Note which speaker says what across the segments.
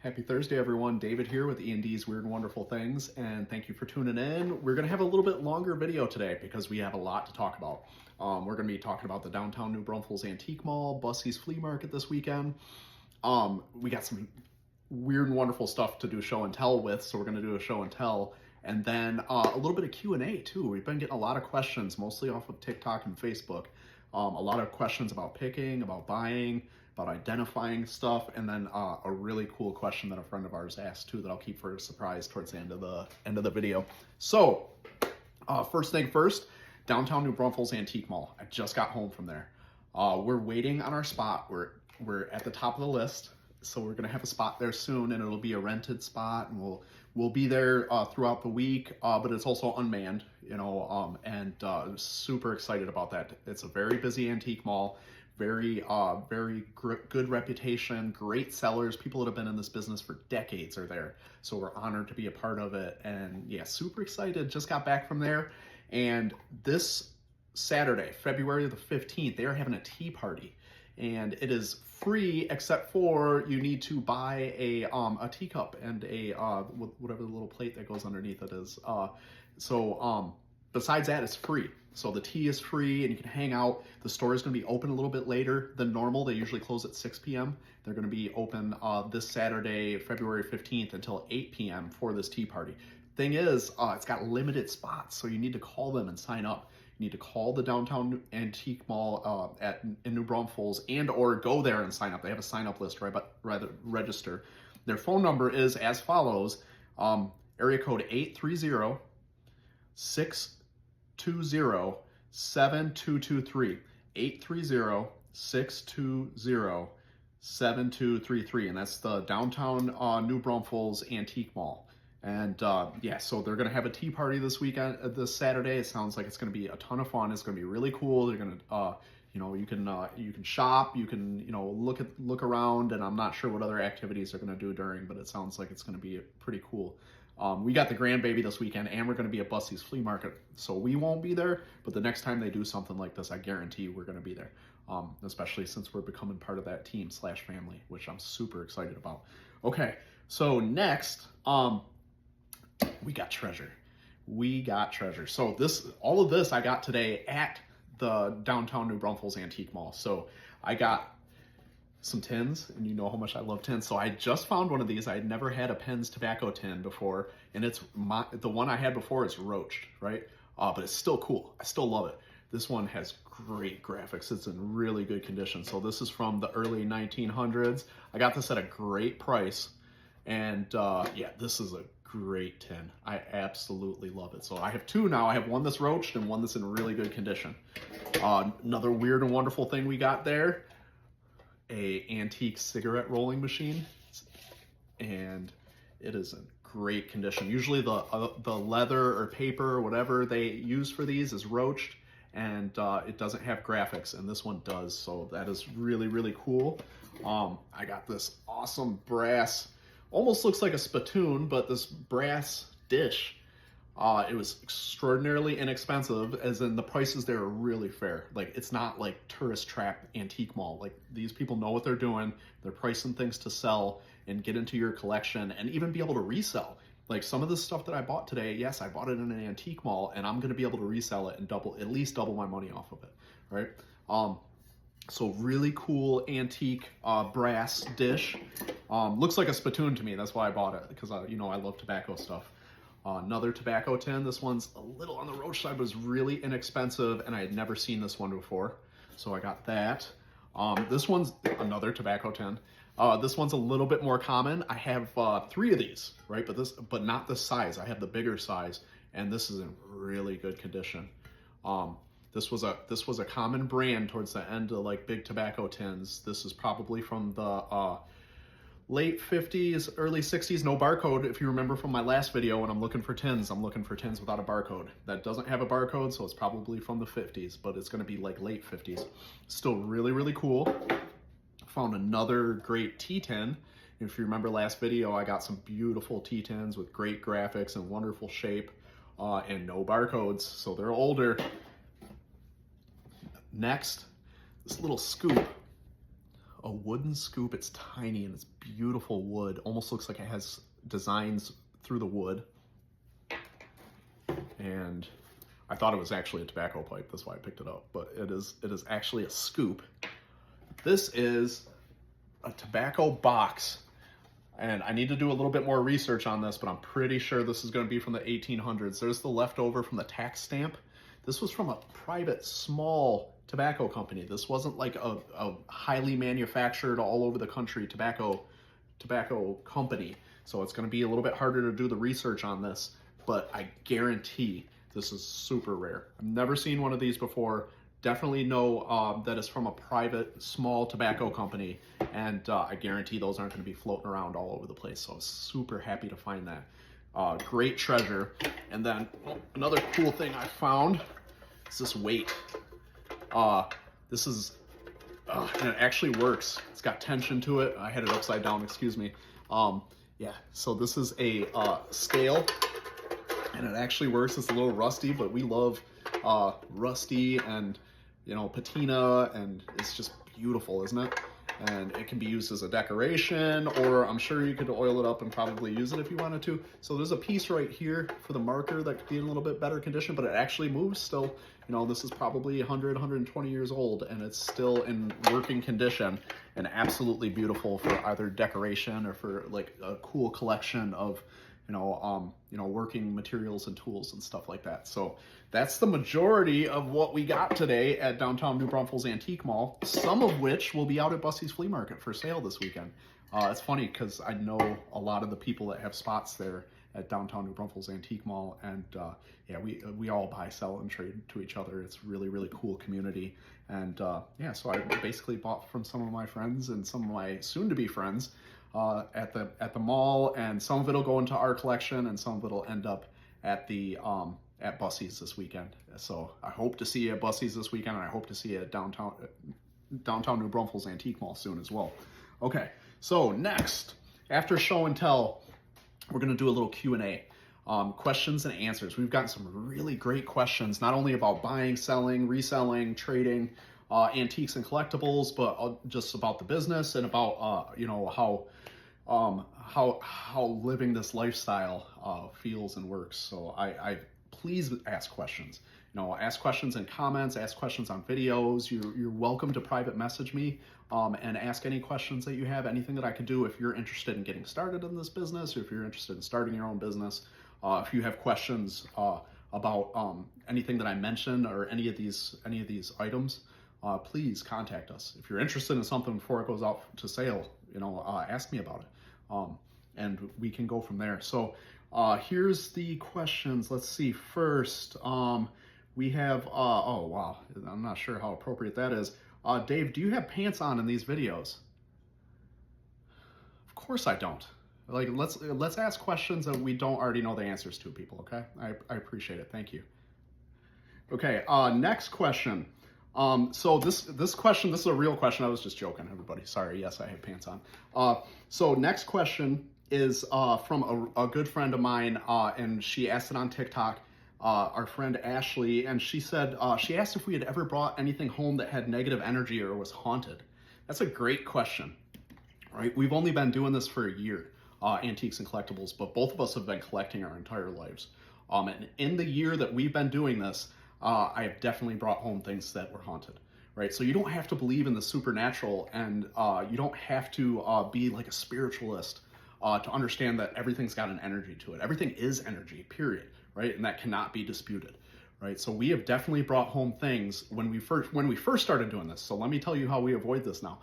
Speaker 1: Happy Thursday, everyone. David here with E&D'S Weird and Wonderful Things, and thank you for tuning in. We're going to have a little bit longer video today because we have a lot to talk about. We're going to be talking about the downtown New Braunfels Antique Mall, Bussey's Flea Market this weekend. We got some weird and wonderful stuff to do show and tell with, so we're going to do a show and tell. And then a little bit of Q&A too. We've been getting a lot of questions, mostly off of TikTok and Facebook. A lot of questions about picking, about buying, about identifying stuff, and then a really cool question that a friend of ours asked too that I'll keep for a surprise towards the end of the video. So, first thing first, downtown New Braunfels Antique Mall. I just got home from there. We're waiting on our spot. We're at the top of the list, so we're gonna have a spot there soon, and it'll be a rented spot, and we'll be there throughout the week, but it's also unmanned, you know, and super excited about that. It's a very busy antique mall, very good reputation, great sellers. People that have been in this business for decades are there, so we're honored to be a part of it, and yeah, super excited. Just got back from there, and this Saturday, February the 15th, they are having a tea party. And it is free, except for you need to buy a teacup and a whatever the little plate that goes underneath it is. Besides that, it's free. So the tea is free, and you can hang out. The store is going to be open a little bit later than normal. They usually close at 6 p.m. They're going to be open this Saturday, February 15th, until 8 p.m. for this tea party. Thing is, it's got limited spots, so you need to call them and sign up. You need to call the downtown antique mall in New Braunfels or go there and sign up. They have a sign-up list, right? But rather register. Their phone number is as follows: area code 830-620-7223. 830-620-7233, and that's the downtown New Braunfels Antique Mall. And yeah, so they're gonna have a tea party this weekend, this Saturday. It sounds like it's gonna be a ton of fun. It's gonna be really cool. They're gonna, you can shop, you can, look around, and I'm not sure what other activities they're gonna do during, but it sounds like it's gonna be pretty cool. We got the grandbaby this weekend, and we're gonna be at Bussey's Flea Market, so we won't be there. But the next time they do something like this, I guarantee we're gonna be there. Especially since we're becoming part of that team/family, which I'm super excited about. Okay, so next, we got treasure. So all of this I got today at the downtown New Braunfels Antique Mall. So I got some tins, and you know how much I love tins. So I just found one of these. I had never had a Penn's tobacco tin before, and the one I had before is roached, right? But it's still cool. I still love it. This one has great graphics. It's in really good condition. So this is from the early 1900s. I got this at a great price, and yeah, this is a great tin. I absolutely love it. So I have two now. I have one that's roached and one that's in really good condition. Another weird and wonderful thing we got there, a antique cigarette rolling machine, and it is in great condition. Usually the leather or paper or whatever they use for these is roached, and it doesn't have graphics, and this one does, so that is really, really cool. I got this awesome brass, almost looks like a spittoon, but this brass dish. It was extraordinarily inexpensive, as in the prices there are really fair. Like, it's not like tourist trap antique mall. Like, these people know what they're doing. They're pricing things to sell and get into your collection and even be able to resell. Like, some of the stuff that I bought today, yes, I bought it in an antique mall, and I'm gonna be able to resell it and at least double my money off of it, right? So really cool antique brass dish. Looks like a spittoon to me. That's why I bought it, because I love tobacco stuff. Another tobacco tin. This one's a little on the roach side, but it's really inexpensive, and I had never seen this one before, so I got that. This one's another tobacco tin. This one's a little bit more common. I have 3 of these, right? But not this size. I have the bigger size, and this is in really good condition. This was a common brand towards the end of like big tobacco tins. This is probably from the late 50s, early 60s, no barcode. If you remember from my last video, when I'm looking for tins, I'm looking for tins without a barcode. That doesn't have a barcode, so it's probably from the 50s, but it's gonna be like late 50s. Still really, really cool. Found another great tea tin. If you remember last video, I got some beautiful tea tins with great graphics and wonderful shape, and no barcodes, so they're older. Next, this little scoop a wooden scoop. It's tiny and it's beautiful wood. Almost looks like it has designs through the wood. And I thought it was actually a tobacco pipe. That's why I picked it up. But it is actually a scoop. This is a tobacco box. And I need to do a little bit more research on this, but I'm pretty sure this is going to be from the 1800s. There's the leftover from the tax stamp. This was from a private, small tobacco company. This wasn't like a highly manufactured, all over the country tobacco company. So it's going to be a little bit harder to do the research on this, but I guarantee this is super rare. I've never seen one of these before. Definitely know that it's from a private, small tobacco company, and I guarantee those aren't going to be floating around all over the place. So I was super happy to find that. Great treasure. And then another cool thing I found is this weight. This is, and it actually works. It's got tension to it. I had it upside down, excuse me. Yeah, so this is a scale, and it actually works. It's a little rusty, but we love rusty and, you know, patina, and it's just beautiful, isn't it? And it can be used as a decoration, or I'm sure you could oil it up and probably use it if you wanted to. So there's a piece right here for the marker that could be in a little bit better condition, but it actually moves still. You know, this is probably 100, 120 years old, and it's still in working condition and absolutely beautiful for either decoration or for like a cool collection of, you know, working materials and tools and stuff like that. So that's the majority of what we got today at downtown New Braunfels Antique Mall, some of which will be out at Bussey's Flea Market for sale this weekend. It's funny because I know a lot of the people that have spots there at downtown New Braunfels Antique Mall, and yeah, we all buy, sell, and trade to each other. It's really, really cool community. And yeah, so I basically bought from some of my friends and some of my soon-to-be friends at the mall, and some of it'll go into our collection, and some of it'll end up at the at Bussey's this weekend. So I hope to see you at Bussey's this weekend, and I hope to see you at downtown New Braunfels Antique Mall soon as well. Okay, so next, after show and tell, we're gonna do a little Q&A. Questions and answers. We've gotten some really great questions, not only about buying, selling, reselling, trading, antiques and collectibles, but just about the business and about you know, how living this lifestyle feels and works. So I please ask questions. You know, ask questions in comments, ask questions on videos. You're welcome to private message me and ask any questions that you have, anything that I could do if you're interested in getting started in this business, or if you're interested in starting your own business. If you have questions about anything that I mentioned or any of these items, please contact us. If you're interested in something before it goes out to sale, you know, ask me about it, and we can go from there. So here's the questions. Let's see. First, we have, oh wow, I'm not sure how appropriate that is. Dave, do you have pants on in these videos? Of course I don't. Like, let's ask questions that we don't already know the answers to, people, okay? I appreciate it. Thank you. Okay, next question. So this question, this is a real question. I was just joking, everybody. Sorry, yes, I have pants on. So next question is from a good friend of mine, and she asked it on TikTok, our friend Ashley, and she said, she asked if we had ever brought anything home that had negative energy or was haunted. That's a great question, right? We've only been doing this for a year, antiques and collectibles, but both of us have been collecting our entire lives. And in the year that we've been doing this, I have definitely brought home things that were haunted, right? So you don't have to believe in the supernatural, and you don't have to be like a spiritualist to understand that everything's got an energy to it. Everything is energy, period, right? And that cannot be disputed, right? So we have definitely brought home things when we first started doing this. So let me tell you how we avoid this now.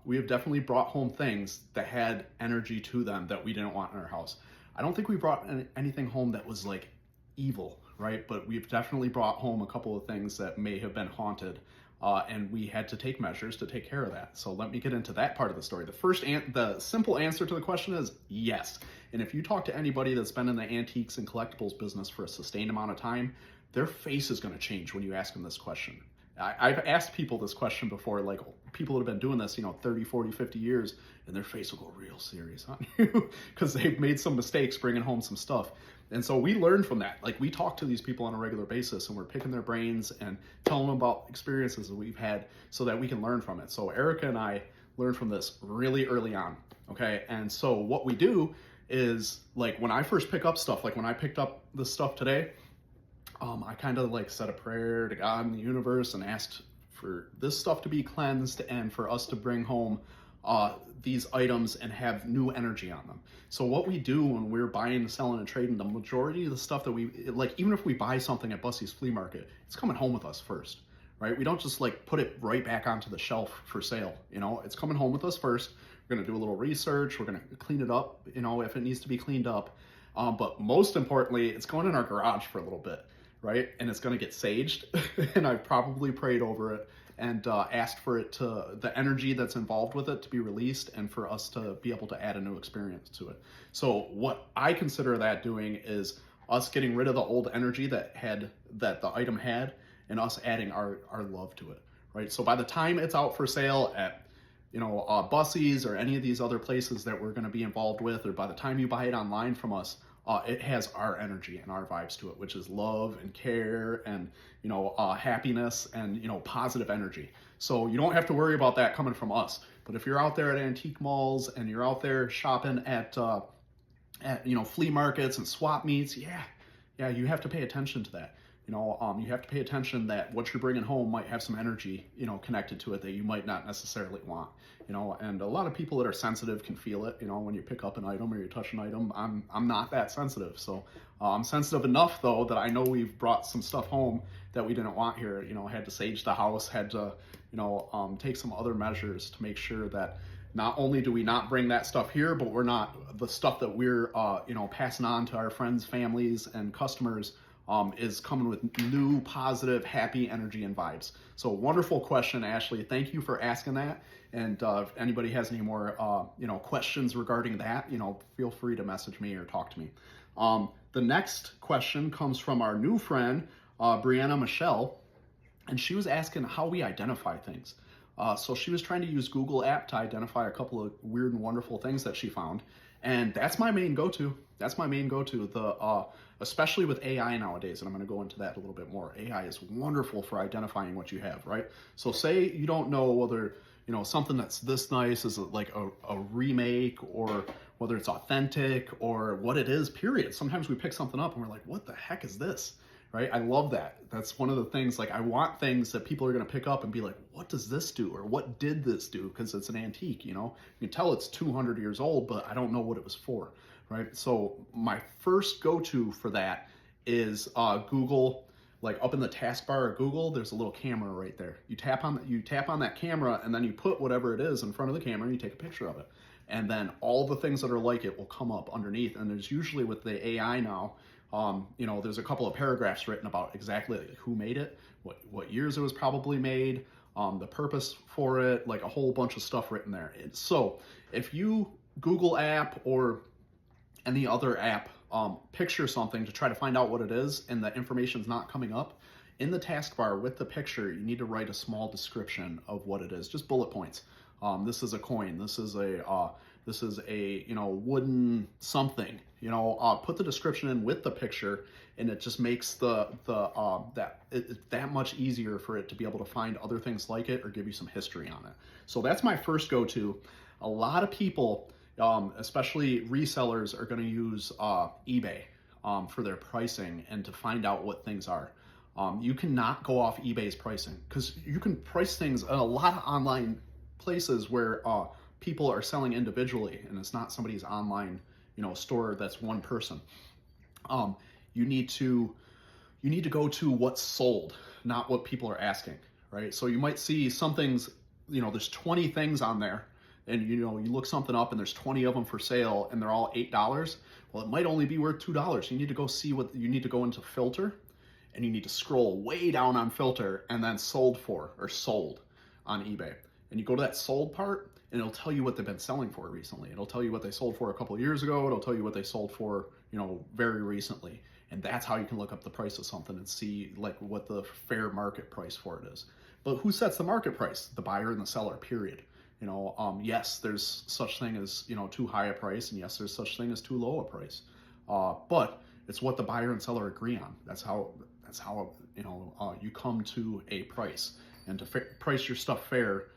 Speaker 1: We have definitely brought home things that had energy to them that we didn't want in our house. I don't think we brought anything home that was like evil, right? But we've definitely brought home a couple of things that may have been haunted, and we had to take measures to take care of that. So let me get into that part of the story. The simple answer to the question is yes. And if you talk to anybody that's been in the antiques and collectibles business for a sustained amount of time, their face is going to change when you ask them this question. I've asked people this question before, like people that have been doing this, 30, 40, 50 years, and their face will go real serious on you because they've made some mistakes bringing home some stuff. And so we learn from that. Like, we talk to these people on a regular basis, and we're picking their brains and telling them about experiences that we've had so that we can learn from it. So Erica and I learn from this really early on. Okay, and so what we do is, like, when I first pick up stuff, like when I picked up this stuff today, I kind of like said a prayer to God and the universe and asked for this stuff to be cleansed and for us to bring home these items and have new energy on them. So what we do when we're buying, selling, and trading, the majority of the stuff that we like, even if we buy something at Bussey's flea market, it's coming home with us first, right? We don't just like put it right back onto the shelf for sale. You know, it's coming home with us first. We're gonna do a little research. We're gonna clean it up, you know, if it needs to be cleaned up. But most importantly, it's going in our garage for a little bit, right? And it's going to get saged, and I've probably prayed over it and asked for it to, the energy that's involved with it to be released and for us to be able to add a new experience to it. So what I consider that doing is us getting rid of the old energy that the item had and us adding our love to it, right? So by the time it's out for sale at, you know, Bussey's or any of these other places that we're going to be involved with, or by the time you buy it online from us, it has our energy and our vibes to it, which is love and care and, you know, happiness and, you know, positive energy. So you don't have to worry about that coming from us. But if you're out there at antique malls and you're out there shopping at you know, flea markets and swap meets, yeah, you have to pay attention to that. You know, you have to pay attention that what you're bringing home might have some energy, you know, connected to it that you might not necessarily want, you know, and a lot of people that are sensitive can feel it, you know, when you pick up an item or you touch an item. I'm not that sensitive. So I'm sensitive enough, though, that I know we've brought some stuff home that we didn't want here, you know, had to sage the house, had to, you know, take some other measures to make sure that not only do we not bring that stuff here, but we're not, the stuff that we're, you know, passing on to our friends, families, and customers is coming with new, positive, happy energy and vibes. So wonderful question, Ashley. Thank you for asking that. And if anybody has any more, you know, questions regarding that, you know, feel free to message me or talk to me. The next question comes from our new friend, Brianna Michelle, and she was asking how we identify things. So she was trying to use Google app to identify a couple of weird and wonderful things that she found. And that's my main go-to. That's my main go-to, especially with AI nowadays, and I'm going to go into that a little bit more. AI is wonderful for identifying what you have, right? So say you don't know whether, you know, something that's this nice is like a remake, or whether it's authentic, or what it is, period. Sometimes we pick something up and we're like, what the heck is this? Right? I love that. That's one of the things, like, I want things that people are going to pick up and be like, what does this do? Or what did this do? Because it's an antique, you know? You can tell it's 200 years old, but I don't know what it was for, right? So my first go-to for that is Google. Like, up in the taskbar of Google, there's a little camera right there. You tap on that camera, and then you put whatever it is in front of the camera, and you take a picture of it. And then all the things that are like it will come up underneath. And there's usually, with the AI now, you know, there's a couple of paragraphs written about exactly who made it, what years it was probably made, the purpose for it, like a whole bunch of stuff written there. So if you Google app or any other app picture something to try to find out what it is and the information's not coming up, in the taskbar with the picture, you need to write a small description of what it is, just bullet points. This is a coin. This is a you know, wooden something. You know, put the description in with the picture, and it just makes that much easier for it to be able to find other things like it or give you some history on it. So that's my first go-to. A lot of people, especially resellers, are going to use eBay for their pricing and to find out what things are. You cannot go off eBay's pricing, because you can price things at a lot of online places where people are selling individually, and it's not somebody's online, you know, store that's one person. You need to go to what's sold, not what people are asking, right? So you might see some things, you know, there's 20 things on there, and you know, you look something up and there's 20 of them for sale and they're all $8. Well, it might only be worth $2. You need to go see what you need to go into filter, and you need to scroll way down on filter and then sold for, or sold on eBay. And you go to that sold part, and it'll tell you what they've been selling for recently. It'll tell you what they sold for a couple of years ago. It'll tell you what they sold for, you know, very recently. And that's how you can look up the price of something and see, like, what the fair market price for it is. But who sets the market price? The buyer and the seller, period. You know, yes, there's such thing as, you know, too high a price, and yes, there's such thing as too low a price. But it's what the buyer and seller agree on. That's how you know, you come to a price. And to price your stuff fair,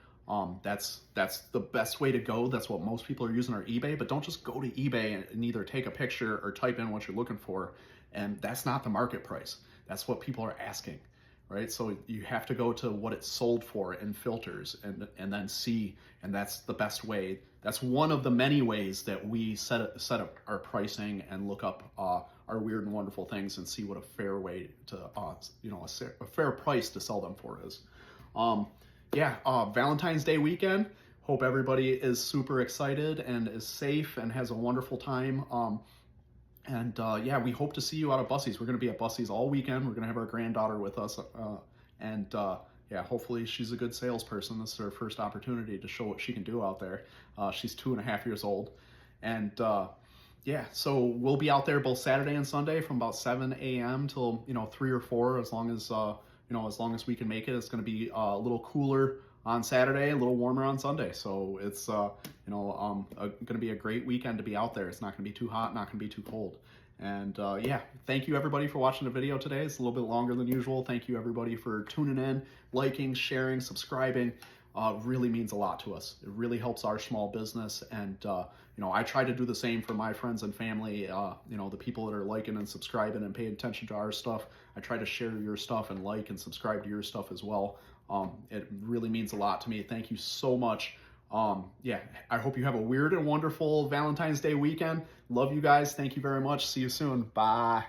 Speaker 1: That's the best way to go. That's what most people are using our eBay, but don't just go to eBay and either take a picture or type in what you're looking for. And that's not the market price. That's what people are asking, right? So you have to go to what it's sold for in filters and then see, and that's the best way. That's one of the many ways that we set up our pricing and look up our weird and wonderful things and see what a fair way to, a fair price to sell them for is. Valentine's Day weekend. Hope everybody is super excited and is safe and has a wonderful time. We hope to see you out at Bussey's. We're going to be at Bussey's all weekend. We're going to have our granddaughter with us. Hopefully she's a good salesperson. This is her first opportunity to show what she can do out there. She's 2.5 years old. So we'll be out there both Saturday and Sunday from about 7 a.m. till 3 or 4, as long as we can make it. It's going to be a little cooler on Saturday, a little warmer on Sunday. So it's going to be a great weekend to be out there. It's not going to be too hot, not going to be too cold. Thank you everybody for watching the video today. It's a little bit longer than usual. Thank you everybody for tuning in, liking, sharing, subscribing. Really means a lot to us. It really helps our small business, and I try to do the same for my friends and family. The people that are liking and subscribing and paying attention to our stuff. I try to share your stuff and like and subscribe to your stuff as well. It really means a lot to me. Thank you so much. I hope you have a weird and wonderful Valentine's Day weekend. Love you guys. Thank you very much. See you soon. Bye.